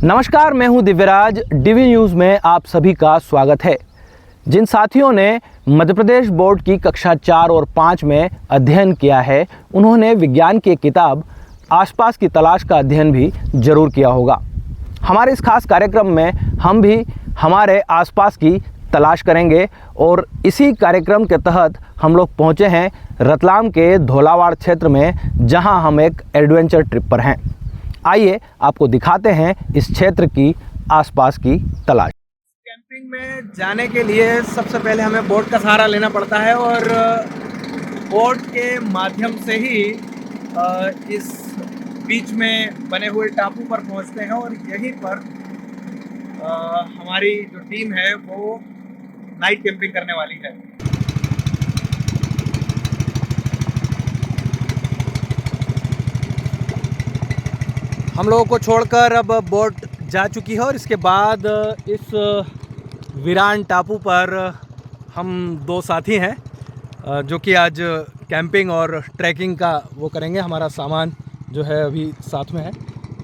नमस्कार, मैं हूं दिव्यराज। डीवी न्यूज़ में आप सभी का स्वागत है। जिन साथियों ने मध्य प्रदेश बोर्ड की कक्षा 4 और 5 में अध्ययन किया है, उन्होंने विज्ञान की किताब आसपास की तलाश का अध्ययन भी जरूर किया होगा। हमारे इस खास कार्यक्रम में हम भी हमारे आसपास की तलाश करेंगे और इसी कार्यक्रम के तहत हम लोग पहुँचे हैं रतलाम के धोलावाड़ क्षेत्र में, जहां हम एक एडवेंचर ट्रिप पर हैं। आइए आपको दिखाते हैं इस क्षेत्र की आसपास की तलाश। कैंपिंग में जाने के लिए सबसे पहले हमें बोट का सहारा लेना पड़ता है और बोट के माध्यम से ही इस बीच में बने हुए टापू पर पहुंचते हैं और यहीं पर हमारी जो टीम है वो नाइट कैंपिंग करने वाली है। हम लोगों को छोड़कर अब बोट जा चुकी है और इसके बाद इस वीरान टापू पर हम दो साथी हैं जो कि आज कैंपिंग और ट्रैकिंग का वो करेंगे। हमारा सामान जो है अभी साथ में है,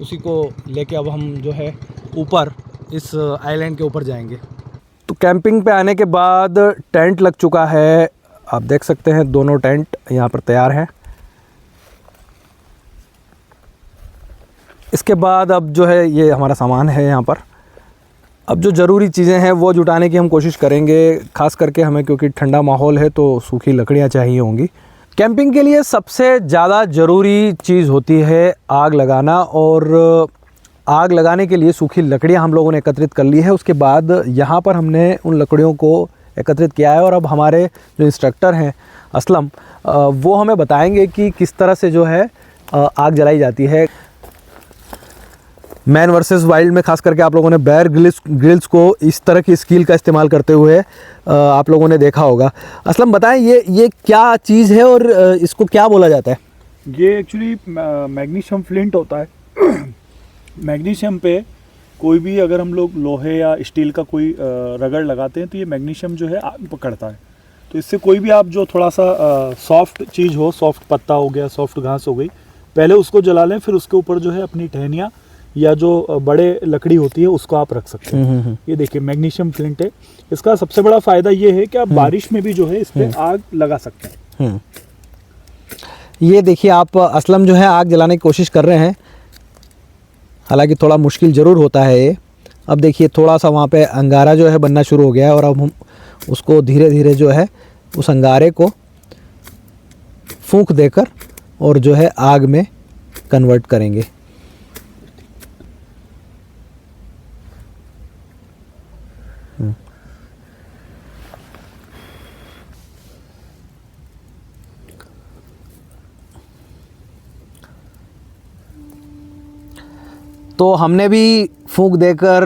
उसी को लेके अब हम जो है ऊपर इस आइलैंड के ऊपर जाएंगे। तो कैंपिंग पे आने के बाद टेंट लग चुका है, आप देख सकते हैं दोनों टेंट यहाँ पर तैयार हैं। इसके बाद अब जो है ये हमारा सामान है यहाँ पर। अब जो ज़रूरी चीज़ें हैं वो जुटाने की हम कोशिश करेंगे, ख़ास करके हमें, क्योंकि ठंडा माहौल है तो सूखी लकड़ियाँ चाहिए होंगी। कैंपिंग के लिए सबसे ज़्यादा ज़रूरी चीज़ होती है आग लगाना, और आग लगाने के लिए सूखी लकड़ियाँ हम लोगों ने एकत्रित कर ली है। उसके बाद यहाँ पर हमने उन लकड़ियों को एकत्रित किया है और अब हमारे जो इंस्ट्रक्टर हैं असलम, वो हमें बताएंगे कि किस तरह से जो है आग जलाई जाती है। मैन वर्सेस वाइल्ड में खास करके आप लोगों ने बेयर ग्रिल्स को इस तरह की स्किल का इस्तेमाल करते हुए आप लोगों ने देखा होगा। असलम बताएं, ये क्या चीज़ है और इसको क्या बोला जाता है? ये एक्चुअली मैग्नीशियम फ्लिंट होता है। मैग्नीशियम पे कोई भी अगर हम लोग लोहे या स्टील का कोई रगड़ लगाते हैं तो ये मैग्नीशियम जो है आग पकड़ता है। तो इससे कोई भी आप जो थोड़ा सा सॉफ्ट चीज़ हो, सॉफ्ट पत्ता हो गया, सॉफ्ट घास हो गई, पहले उसको जला लें, फिर उसके ऊपर जो है अपनी टहनियाँ या जो बड़े लकड़ी होती है उसको आप रख सकते हैं। ये देखिए मैग्नीशियम फ्लिंट है। इसका सबसे बड़ा फ़ायदा ये है कि आप बारिश में भी जो है इस पर आग लगा सकते हैं। ये देखिए आप असलम जो है आग जलाने की कोशिश कर रहे हैं, हालांकि थोड़ा मुश्किल ज़रूर होता है ये। अब देखिए थोड़ा सा वहाँ पे अंगारा जो है बनना शुरू हो गया है और अब हम उसको धीरे धीरे जो है उस अंगारे को फूंक देकर और जो है आग में कन्वर्ट करेंगे। तो हमने भी फूंक देकर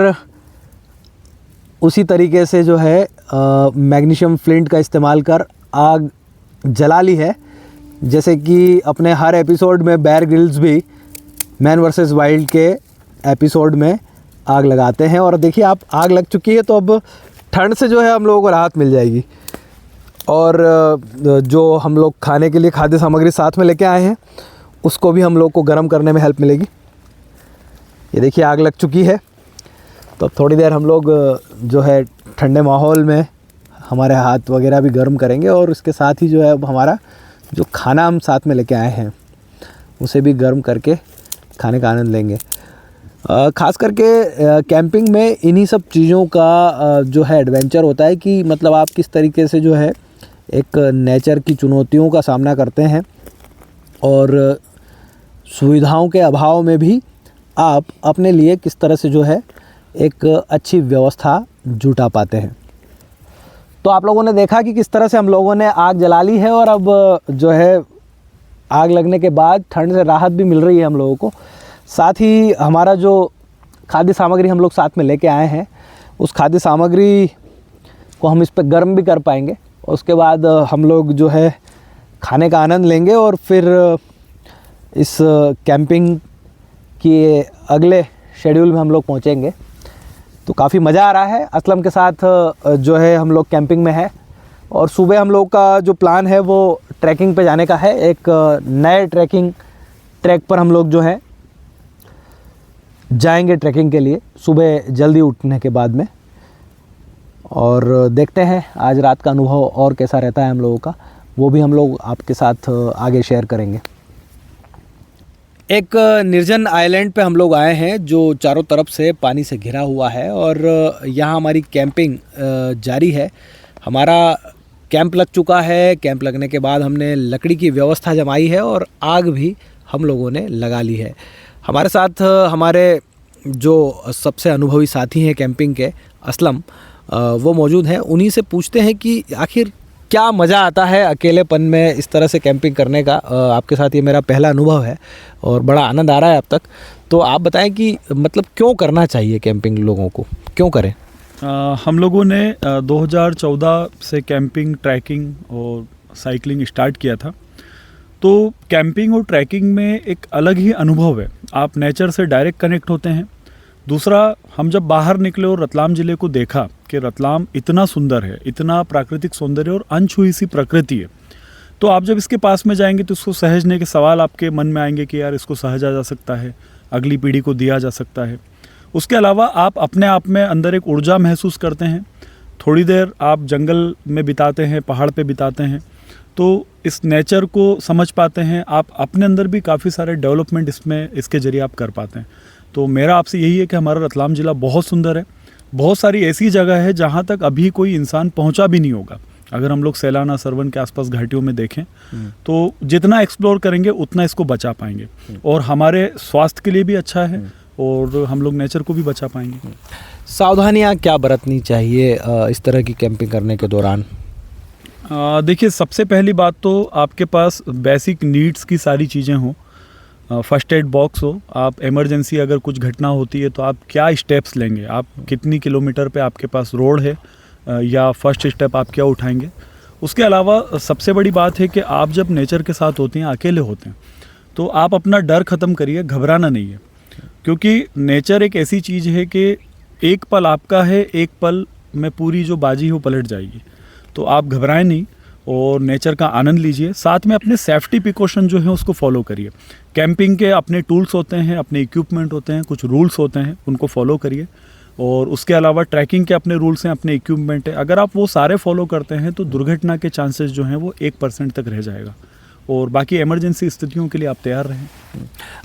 उसी तरीके से जो है मैग्नीशियम फ्लिंट का इस्तेमाल कर आग जला ली है। जैसे कि अपने हर एपिसोड में बेयर ग्रिल्स भी मैन वर्सेस वाइल्ड के एपिसोड में आग लगाते हैं। और देखिए आप आग लग चुकी है, तो अब ठंड से जो है हम लोगों को राहत मिल जाएगी। और जो हम लोग खाने के लिए खाद्य सामग्री साथ में लेके आए हैं उसको भी हम लोग को गर्म करने में हेल्प मिलेगी। ये देखिए आग लग चुकी है, तो अब थोड़ी देर हम लोग जो है ठंडे माहौल में हमारे हाथ वगैरह भी गर्म करेंगे और इसके साथ ही जो है अब हमारा जो खाना हम साथ में लेके आए हैं उसे भी गर्म करके खाने का आनंद लेंगे। ख़ास करके कैंपिंग में इन्हीं सब चीज़ों का जो है एडवेंचर होता है कि मतलब आप किस तरीके से जो है एक नेचर की चुनौतियों का सामना करते हैं और सुविधाओं के अभाव में भी आप अपने लिए किस तरह से जो है एक अच्छी व्यवस्था जुटा पाते हैं। तो आप लोगों ने देखा कि किस तरह से हम लोगों ने आग जला ली है और अब जो है आग लगने के बाद ठंड से राहत भी मिल रही है हम लोगों को। साथ ही हमारा जो खाद्य सामग्री हम लोग साथ में लेके आए हैं उस खाद्य सामग्री को हम इस पर गर्म भी कर पाएंगे और उसके बाद हम लोग जो है खाने का आनंद लेंगे और फिर इस कैंपिंग कि अगले शेड्यूल में हम लोग पहुंचेंगे। तो काफ़ी मज़ा आ रहा है। असलम के साथ जो है हम लोग कैंपिंग में है और सुबह हम लोग का जो प्लान है वो ट्रैकिंग पे जाने का है। एक नए ट्रैकिंग ट्रैक पर हम लोग जो है जाएंगे ट्रैकिंग के लिए सुबह जल्दी उठने के बाद में। और देखते हैं आज रात का अनुभव और कैसा रहता है हम लोगों का, वो भी हम लोग आपके साथ आगे शेयर करेंगे। एक निर्जन आइलैंड पे हम लोग आए हैं जो चारों तरफ से पानी से घिरा हुआ है और यहाँ हमारी कैंपिंग जारी है। हमारा कैंप लग चुका है। कैंप लगने के बाद हमने लकड़ी की व्यवस्था जमाई है और आग भी हम लोगों ने लगा ली है। हमारे साथ हमारे जो सबसे अनुभवी साथी हैं कैंपिंग के, असलम, वो मौजूद हैं। उन्हीं से पूछते हैं कि आखिर क्या मज़ा आता है अकेलेपन में इस तरह से कैंपिंग करने का। आपके साथ ये मेरा पहला अनुभव है और बड़ा आनंद आ रहा है अब तक। तो आप बताएं कि मतलब क्यों करना चाहिए कैंपिंग, लोगों को क्यों करें? हम लोगों ने 2014 से कैंपिंग, ट्रैकिंग और साइकिलिंग स्टार्ट किया था। तो कैंपिंग और ट्रैकिंग में एक अलग ही अनुभव है। आप नेचर से डायरेक्ट कनेक्ट होते हैं। दूसरा, हम जब बाहर निकले और रतलाम ज़िले को देखा कि रतलाम इतना सुंदर है, इतना प्राकृतिक सौंदर्य और अनछुई सी प्रकृति है, तो आप जब इसके पास में जाएंगे तो इसको सहेजने के सवाल आपके मन में आएंगे कि यार इसको सहेजा जा सकता है, अगली पीढ़ी को दिया जा सकता है। उसके अलावा आप अपने आप में अंदर एक ऊर्जा महसूस करते हैं। थोड़ी देर आप जंगल में बिताते हैं, पहाड़ पे बिताते हैं, तो इस नेचर को समझ पाते हैं। आप अपने अंदर भी काफ़ी सारे डेवलपमेंट इसके ज़रिए आप कर पाते हैं। तो मेरा आपसे यही है कि हमारा रतलाम ज़िला बहुत सुंदर है। बहुत सारी ऐसी जगह है जहाँ तक अभी कोई इंसान पहुँचा भी नहीं होगा। अगर हम लोग सैलाना, सरवन के आसपास घाटियों में देखें तो जितना एक्सप्लोर करेंगे उतना इसको बचा पाएंगे और हमारे स्वास्थ्य के लिए भी अच्छा है और हम लोग नेचर को भी बचा पाएंगे। सावधानियाँ क्या बरतनी चाहिए इस तरह की कैंपिंग करने के दौरान? देखिए, सबसे पहली बात तो आपके पास बेसिक नीड्स की सारी चीज़ें हों। फर्स्ट एड बॉक्स हो। आप इमरजेंसी अगर कुछ घटना होती है तो आप क्या स्टेप्स लेंगे, आप कितनी किलोमीटर पे आपके पास रोड है, या फर्स्ट स्टेप आप क्या उठाएंगे। उसके अलावा सबसे बड़ी बात है कि आप जब नेचर के साथ होते हैं, अकेले होते हैं, तो आप अपना डर ख़त्म करिए, घबराना नहीं है। क्योंकि नेचर एक ऐसी चीज़ है कि एक पल आपका है, एक पल में पूरी जो बाजी हो पलट जाएगी। तो आप घबराएं नहीं और नेचर का आनंद लीजिए। साथ में अपने सेफ्टी प्रिकॉशन जो है उसको फॉलो करिए। कैंपिंग के अपने टूल्स होते हैं, अपने इक्विपमेंट होते हैं, कुछ रूल्स होते हैं, उनको फॉलो करिए। और उसके अलावा ट्रैकिंग के अपने रूल्स हैं, अपने इक्विपमेंट है। अगर आप वो सारे फॉलो करते हैं तो दुर्घटना के चांसेस जो हैं वो 1% तक रह जाएगा। और बाकी इमरजेंसी स्थितियों के लिए आप तैयार रहें।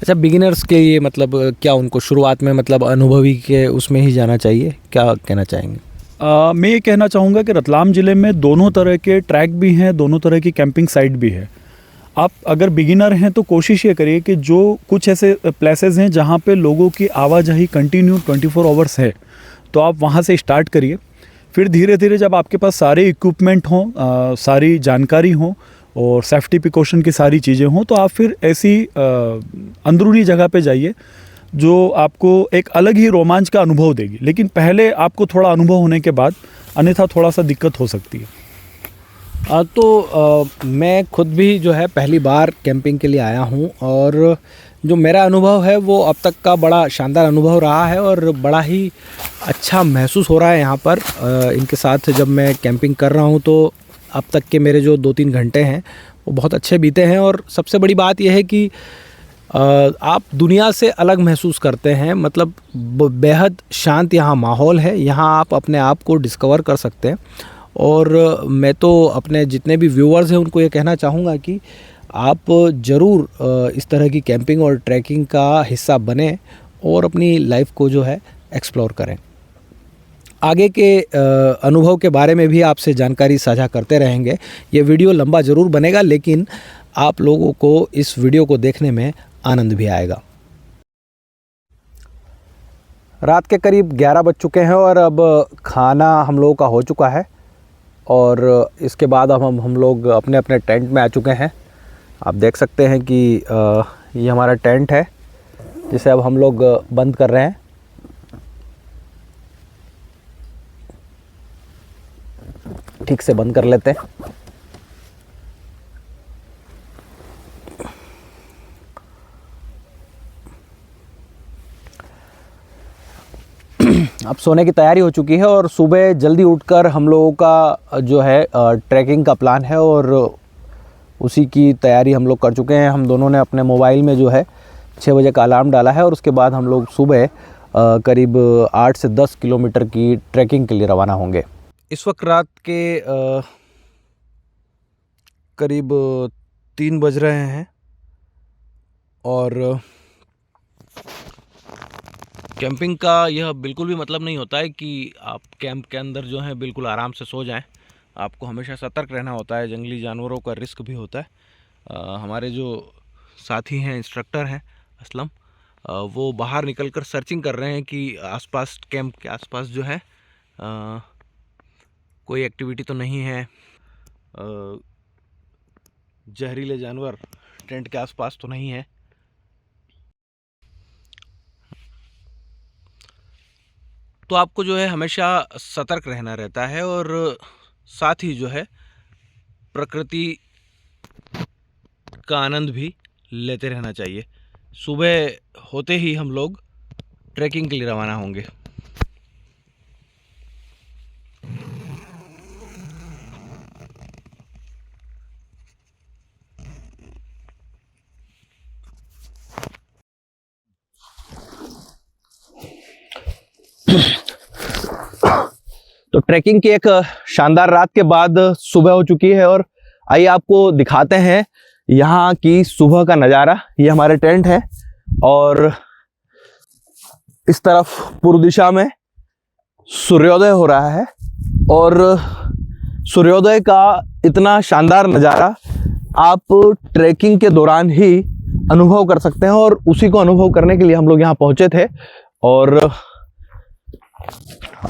अच्छा, बिगिनर्स के लिए मतलब क्या उनको शुरुआत में मतलब अनुभवी के उसमें ही जाना चाहिए, क्या कहना चाहेंगे? मैं ये कहना चाहूँगा कि रतलाम ज़िले में दोनों तरह के ट्रैक भी हैं, दोनों तरह की कैंपिंग साइट भी है। आप अगर बिगिनर हैं तो कोशिश ये करिए कि जो कुछ ऐसे प्लेसेस हैं जहाँ पे लोगों की आवाजाही कंटिन्यू 24 आवर्स है, तो आप वहाँ से स्टार्ट करिए। फिर धीरे धीरे जब आपके पास सारे इक्विपमेंट हों, सारी जानकारी हो और सेफ्टी प्रिकॉशन की सारी चीज़ें हों, तो आप फिर ऐसी अंदरूनी जगह पे जाइए जो आपको एक अलग ही रोमांच का अनुभव देगी। लेकिन पहले आपको थोड़ा अनुभव होने के बाद अन्यथा थोड़ा सा दिक्कत हो सकती है। मैं खुद भी जो है पहली बार कैंपिंग के लिए आया हूँ और जो मेरा अनुभव है वो अब तक का बड़ा शानदार अनुभव रहा है और बड़ा ही अच्छा महसूस हो रहा है यहाँ पर। इनके साथ जब मैं कैंपिंग कर रहा हूँ तो अब तक के मेरे जो 2-3 घंटे हैं वो बहुत अच्छे बीते हैं। और सबसे बड़ी बात यह है कि आप दुनिया से अलग महसूस करते हैं। मतलब बेहद शांत यहाँ माहौल है, यहाँ आप अपने आप को डिस्कवर कर सकते हैं। और मैं तो अपने जितने भी व्यूअर्स हैं उनको ये कहना चाहूँगा कि आप ज़रूर इस तरह की कैंपिंग और ट्रैकिंग का हिस्सा बने और अपनी लाइफ को जो है एक्सप्लोर करें। आगे के अनुभव के बारे में भी आपसे जानकारी साझा करते रहेंगे। ये वीडियो लंबा ज़रूर बनेगा लेकिन आप लोगों को इस वीडियो को देखने में आनंद भी आएगा। रात के करीब 11 बज चुके हैं और अब खाना हम लोगों का हो चुका है और इसके बाद अब हम लोग अपने अपने टेंट में आ चुके हैं। आप देख सकते हैं कि ये हमारा टेंट है जिसे अब हम लोग बंद कर रहे हैं। ठीक से बंद कर लेते हैं। अब सोने की तैयारी हो चुकी है और सुबह जल्दी उठकर हम लोगों का जो है ट्रैकिंग का प्लान है और उसी की तैयारी हम लोग कर चुके हैं। हम दोनों ने अपने मोबाइल में जो है 6 बजे का अलार्म डाला है और उसके बाद हम लोग सुबह करीब 8 से 10 किलोमीटर की ट्रैकिंग के लिए रवाना होंगे। इस वक्त रात के करीब 3 बज रहे हैं और कैंपिंग का यह बिल्कुल भी मतलब नहीं होता है कि आप कैंप के अंदर जो है बिल्कुल आराम से सो जाएं। आपको हमेशा सतर्क रहना होता है, जंगली जानवरों का रिस्क भी होता है। हमारे जो साथी हैं, इंस्ट्रक्टर हैं असलम, वो बाहर निकलकर सर्चिंग कर रहे हैं कि आसपास, कैंप के आसपास जो है कोई एक्टिविटी तो नहीं है, जहरीले जानवर टेंट के आसपास तो नहीं है। तो आपको जो है हमेशा सतर्क रहना रहता है और साथ ही जो है प्रकृति का आनंद भी लेते रहना चाहिए। सुबह होते ही हम लोग ट्रैकिंग के लिए रवाना होंगे। तो ट्रैकिंग की एक शानदार रात के बाद सुबह हो चुकी है और आइए आपको दिखाते हैं यहाँ की सुबह का नज़ारा। ये हमारे टेंट है और इस तरफ पूर्व दिशा में सूर्योदय हो रहा है और सूर्योदय का इतना शानदार नज़ारा आप ट्रैकिंग के दौरान ही अनुभव कर सकते हैं और उसी को अनुभव करने के लिए हम लोग यहाँ पहुँचे थे। और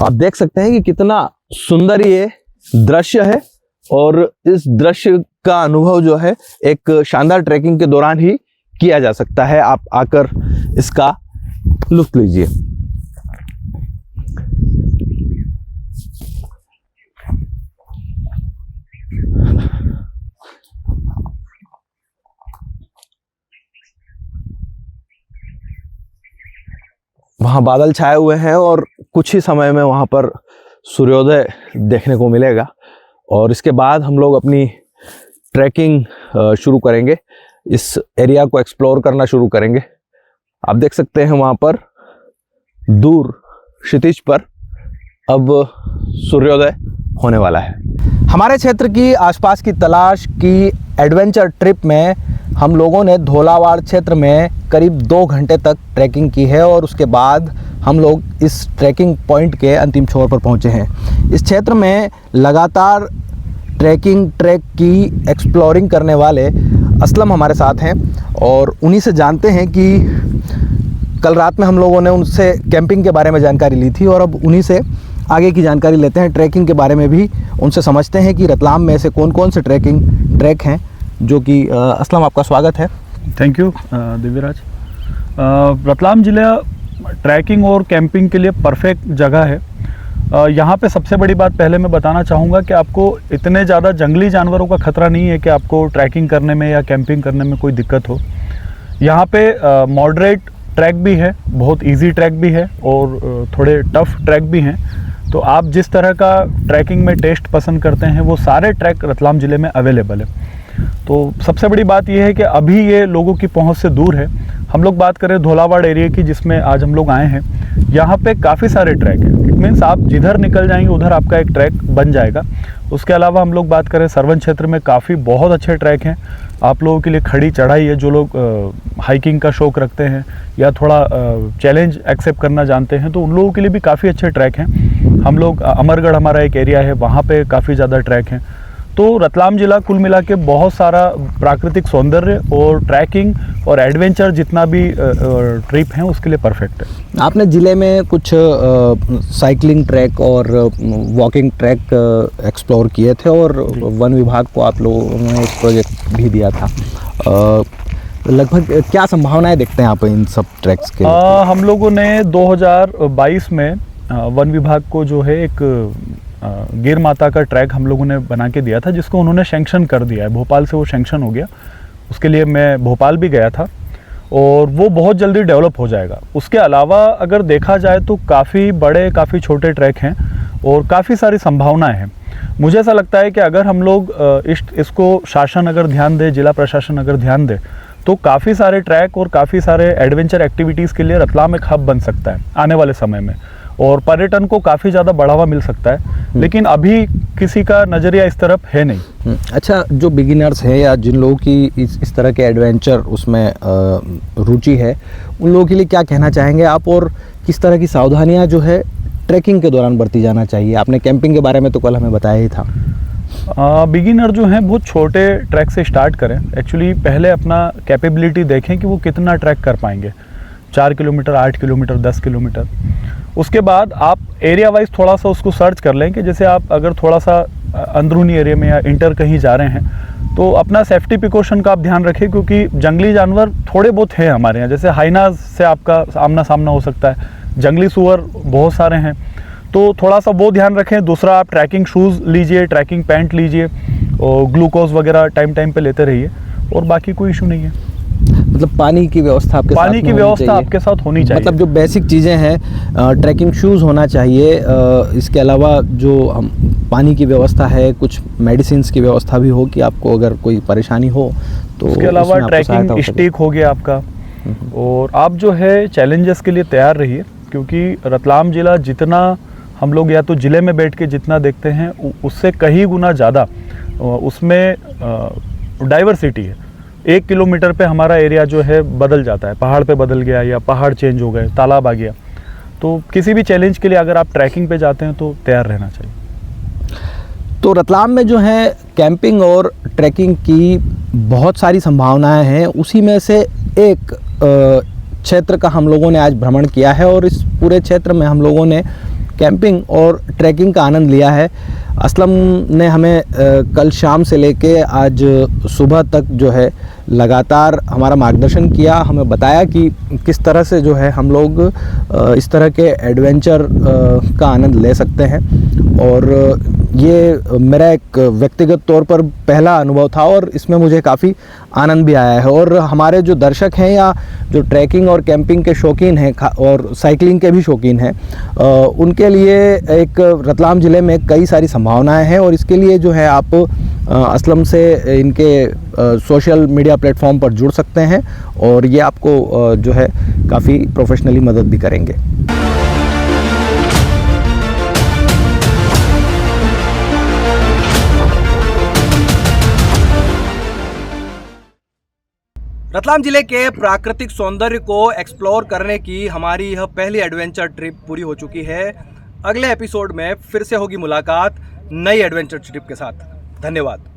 आप देख सकते हैं कि कितना सुंदर ये दृश्य है और इस दृश्य का अनुभव जो है एक शानदार ट्रैकिंग के दौरान ही किया जा सकता है। आप आकर इसका लुत्फ लीजिए। वहाँ बादल छाए हुए हैं और कुछ ही समय में वहाँ पर सूर्योदय देखने को मिलेगा और इसके बाद हम लोग अपनी ट्रैकिंग शुरू करेंगे, इस एरिया को एक्सप्लोर करना शुरू करेंगे। आप देख सकते हैं वहाँ पर दूर क्षितिज पर अब सूर्योदय होने वाला है। हमारे क्षेत्र की आसपास की तलाश की एडवेंचर ट्रिप में हम लोगों ने धोलावाड़ क्षेत्र में करीब 2 घंटे तक ट्रैकिंग की है और उसके बाद हम लोग इस ट्रैकिंग पॉइंट के अंतिम छोर पर पहुंचे हैं। इस क्षेत्र में लगातार ट्रैक की एक्सप्लोरिंग करने वाले असलम हमारे साथ हैं और उन्हीं से जानते हैं कि कल रात में हम लोगों ने उनसे कैंपिंग के बारे में जानकारी ली थी और अब उन्हीं से आगे की जानकारी लेते हैं। ट्रैकिंग के बारे में भी उनसे समझते हैं कि रतलाम में ऐसे कौन कौन से ट्रैक हैं जो कि असलम, आपका स्वागत है। Thank you Divyaraj. रतलाम ज़िला ट्रैकिंग और कैंपिंग के लिए परफेक्ट जगह है। यहाँ पे सबसे बड़ी बात पहले मैं बताना चाहूँगा कि आपको इतने ज़्यादा जंगली जानवरों का खतरा नहीं है कि आपको ट्रैकिंग करने में या कैंपिंग करने में कोई दिक्कत हो। यहाँ पे मॉडरेट ट्रैक भी है, बहुत इजी ट्रैक भी है और थोड़े टफ ट्रैक भी हैं। तो आप जिस तरह का ट्रैकिंग में टेस्ट पसंद करते हैं वो सारे ट्रैक रतलाम ज़िले में अवेलेबल है। तो सबसे बड़ी बात यह है कि अभी ये लोगों की पहुंच से दूर है। हम लोग बात करें धोलावाड़ एरिया की जिसमें आज हम लोग आए हैं, यहाँ पे काफ़ी सारे ट्रैक हैं। इट मीन्स आप जिधर निकल जाएंगे उधर आपका एक ट्रैक बन जाएगा। उसके अलावा हम लोग बात करें सरवन क्षेत्र में काफ़ी बहुत अच्छे ट्रैक हैं आप लोगों के लिए। खड़ी चढ़ाई है, जो लोग हाइकिंग का शौक़ रखते हैं या थोड़ा चैलेंज एक्सेप्ट करना जानते हैं तो उन लोगों के लिए भी काफ़ी अच्छे ट्रैक हैं। हम लोग अमरगढ़ हमारा एक एरिया है, वहाँ पे काफ़ी ज़्यादा ट्रैक हैं। तो रतलाम ज़िला कुल मिला के बहुत सारा प्राकृतिक सौंदर्य और ट्रैकिंग और एडवेंचर जितना भी ट्रिप हैं उसके लिए परफेक्ट है। आपने ज़िले में कुछ साइकिलिंग ट्रैक और वॉकिंग ट्रैक एक्सप्लोर किए थे और वन विभाग को आप लोगों ने एक प्रोजेक्ट भी दिया था। लगभग क्या संभावनाएं देखते हैं आप इन सब ट्रैक्स के? हम लोगों ने 2022 में वन विभाग को जो है एक गिर माता का ट्रैक हम लोगों ने बना के दिया था, जिसको उन्होंने सैंक्शन कर दिया है। भोपाल से वो सैंक्शन हो गया, उसके लिए मैं भोपाल भी गया था और वो बहुत जल्दी डेवलप हो जाएगा। उसके अलावा अगर देखा जाए तो काफ़ी बड़े काफ़ी छोटे ट्रैक हैं और काफ़ी सारी संभावनाएं हैं। मुझे ऐसा लगता है कि अगर हम लोग इसको शासन अगर ध्यान दे, जिला प्रशासन अगर ध्यान दे तो काफ़ी सारे ट्रैक और काफ़ी सारे एडवेंचर एक्टिविटीज़ के लिए रतलाम एक हब बन सकता है आने वाले समय में, और पर्यटन को काफ़ी ज़्यादा बढ़ावा मिल सकता है। लेकिन अभी किसी का नज़रिया इस तरफ है नहीं। अच्छा, जो बिगिनर्स हैं या जिन लोगों की इस तरह के एडवेंचर उसमें रुचि है, उन लोगों के लिए क्या कहना चाहेंगे आप, और किस तरह की सावधानियां जो है ट्रैकिंग के दौरान बरती जाना चाहिए? आपने कैंपिंग के बारे में तो कल हमें बताया ही था। बिगिनर जो हैं बहुत छोटे ट्रैक से स्टार्ट करें। एक्चुअली पहले अपना कैपेबिलिटी देखें कि वो कितना ट्रैक कर पाएंगे, 4 किलोमीटर, 8 किलोमीटर, 10 किलोमीटर। उसके बाद आप एरिया वाइज थोड़ा सा उसको सर्च कर लें कि जैसे आप अगर थोड़ा सा अंदरूनी एरिया में या इंटर कहीं जा रहे हैं तो अपना सेफ्टी प्रिकॉशन का आप ध्यान रखें, क्योंकि जंगली जानवर थोड़े बहुत हैं हमारे यहाँ। जैसे हाइनाज से आपका आमना सामना हो सकता है, जंगली सुअर बहुत सारे हैं, तो थोड़ा सा वो ध्यान रखें। दूसरा, आप ट्रैकिंग शूज़ लीजिए, ट्रैकिंग पैंट लीजिए, और ग्लूकोज वगैरह टाइम टाइम पे लेते रहिए, और बाकी कोई इशू नहीं है। मतलब पानी की व्यवस्था आपके साथ पानी की व्यवस्था आपके साथ होनी चाहिए। मतलब जो बेसिक चीज़ें हैं, ट्रैकिंग शूज़ होना चाहिए। इसके अलावा जो हम पानी की व्यवस्था है, कुछ मेडिसिन की व्यवस्था भी हो कि आपको अगर कोई परेशानी हो तो उसके अलावा ट्रैकिंग स्टिक हो गया आपका। और आप जो है चैलेंजेस के लिए तैयार रहिए, क्योंकि रतलाम ज़िला जितना हम लोग या तो ज़िले में बैठ के जितना देखते हैं उससे कई गुना ज़्यादा उसमें डाइवर्सिटी है। 1 किलोमीटर पे हमारा एरिया जो है बदल जाता है, पहाड़ पे बदल गया या पहाड़ चेंज हो गए, तालाब आ गया। तो किसी भी चैलेंज के लिए अगर आप ट्रैकिंग पे जाते हैं तो तैयार रहना चाहिए। तो रतलाम में जो है कैंपिंग और ट्रैकिंग की बहुत सारी संभावनाएं हैं। उसी में से एक क्षेत्र का हम लोगों ने आज भ्रमण किया है, और इस पूरे क्षेत्र में हम लोगों ने कैंपिंग और ट्रैकिंग का आनंद लिया है। असलम ने हमें कल शाम से लेके आज सुबह तक जो है लगातार हमारा मार्गदर्शन किया, हमें बताया कि किस तरह से जो है हम लोग इस तरह के एडवेंचर का आनंद ले सकते हैं। और ये मेरा एक व्यक्तिगत तौर पर पहला अनुभव था, और इसमें मुझे काफ़ी आनंद भी आया है। और हमारे जो दर्शक हैं या जो ट्रैकिंग और कैंपिंग के शौकीन हैं और साइकिलिंग के भी शौकीन हैं, उनके लिए एक रतलाम ज़िले में कई सारी संभावनाएं हैं। और इसके लिए जो है आप असलम से इनके सोशल मीडिया प्लेटफॉर्म पर जुड़ सकते हैं, और ये आपको जो है काफ़ी प्रोफेशनली मदद भी करेंगे। रतलाम जिले के प्राकृतिक सौंदर्य को एक्सप्लोर करने की हमारी यह पहली एडवेंचर ट्रिप पूरी हो चुकी है। अगले एपिसोड में फिर से होगी मुलाकात नई एडवेंचर ट्रिप के साथ। धन्यवाद।